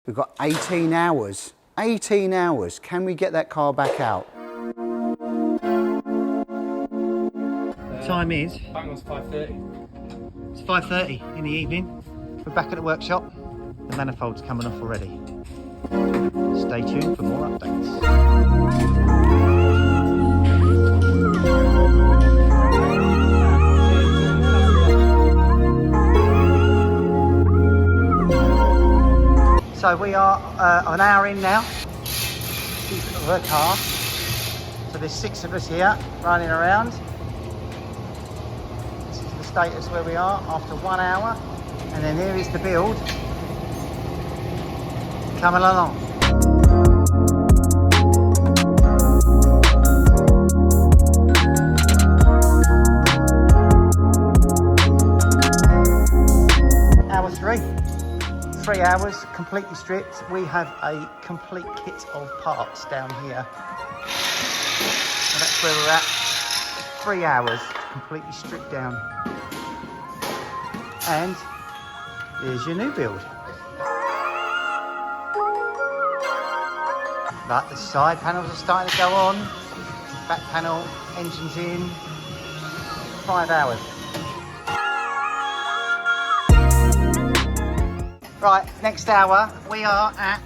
We've got 18 hours. 18 hours. Can we get that car back out? Time is? Bang on 5:30. It's 5:30 in the evening. We're back at the workshop. The manifold's coming off already. Stay tuned for more updates. So we are an hour in now of the car. So there's 6 of us here running around. This is the status where we are after 1 hour. And then here is the build coming along. Hour 3. 3 hours, completely stripped. We have a complete kit of parts down here. And that's where we're at. 3 hours, completely stripped down. And here's your new build. But the side panels are starting to go on. Back panel, engines in. 5 hours. Right, next hour, we are at,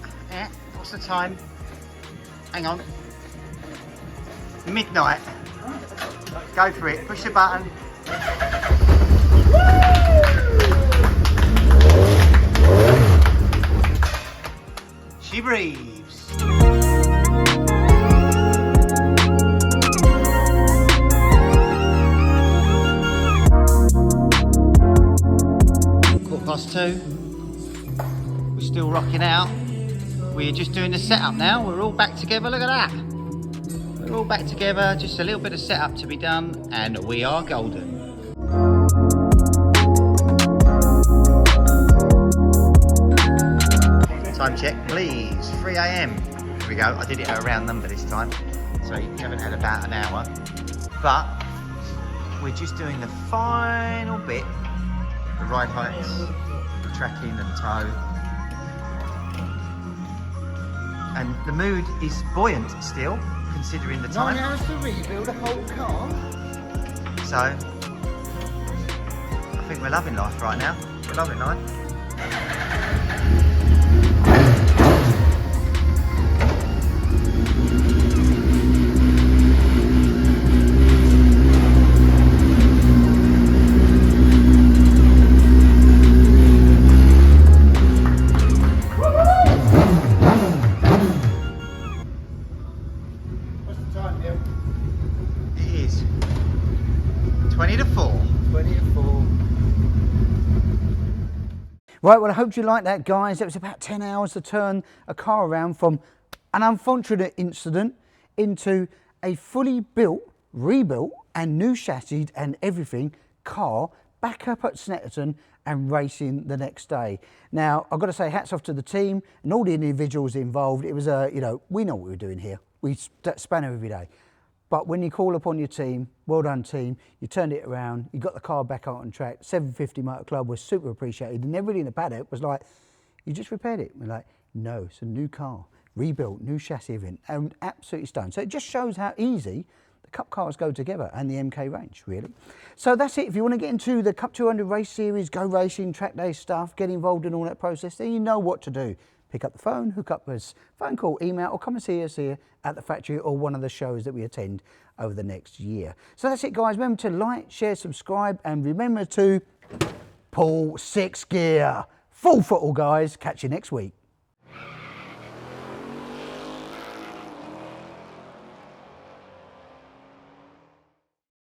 what's the time? Hang on. Midnight. Go for it, push the button. She breathes. 2:15. We're still rocking out. We're just doing the setup now. We're all back together. Look at that. We're all back together. Just a little bit of setup to be done, and we are golden. Time check, please. 3 AM. Here we go. I did it at a round number this time, so you haven't had about an hour. But we're just doing the final bit. The ride heights, the tracking and tow. And the mood is buoyant still, considering the time. 9 hours to rebuild a whole car. So, I think we're loving life right now. We're loving life. It is 20 to 4. 20 to 4. Right, well, I hope you liked that, guys. It was about 10 hours to turn a car around from an unfortunate incident into a fully built, rebuilt and new chassis and everything car back up at Snetterton and racing the next day. Now, I've got to say hats off to the team and all the individuals involved. It was you know, we know what we're doing here. We spanner every day. But when you call upon your team, well done team, you turned it around, you got the car back out on track. 750 Motor Club was super appreciated, and everybody in the paddock was like, you just repaired it. We're like, no, it's a new car, rebuilt, new chassis event, and absolutely stunning. So it just shows how easy the Cup cars go together and the MK range, really. So that's it. If you want to get into the Cup 200 race series, go racing, track day stuff, get involved in all that process, then you know what to do. Pick up the phone, hook up with phone call, email, or come and see us here at the factory or one of the shows that we attend over the next year. So that's it, guys. Remember to like, share, subscribe, and remember to pull 6 gear. Full throttle, guys. Catch you next week.